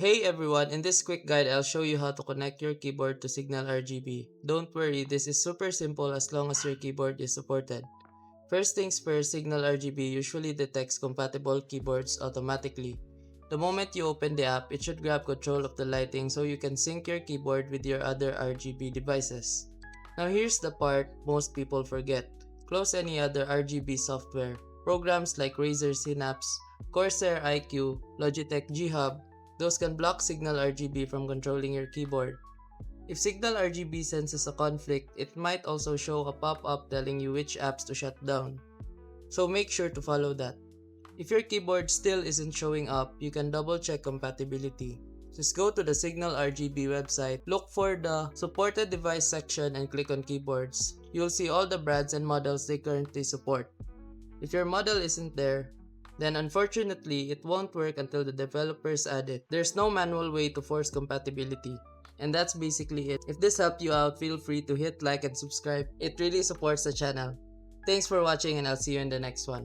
Hey everyone, in this quick guide I'll show you how to connect your keyboard to SignalRGB. Don't worry, this is super simple as long as your keyboard is supported. First things first, SignalRGB usually detects compatible keyboards automatically. The moment you open the app, it should grab control of the lighting so you can sync your keyboard with your other RGB devices. Now here's the part most people forget. Close any other RGB software. Programs like Razer Synapse, Corsair iQ, Logitech G Hub, those can block SignalRGB from controlling your keyboard. If SignalRGB senses a conflict, it might also show a pop-up telling you which apps to shut down. So make sure to follow that. If your keyboard still isn't showing up, you can double check compatibility. Just go to the SignalRGB website, look for the supported device section and click on keyboards. You'll see all the brands and models they currently support. If your model isn't there, then unfortunately it won't work until the developers add it. There's no manual way to force compatibility. And that's basically it. If this helped you out, feel free to hit like and subscribe. It really supports the channel. Thanks for watching and I'll see you in the next one.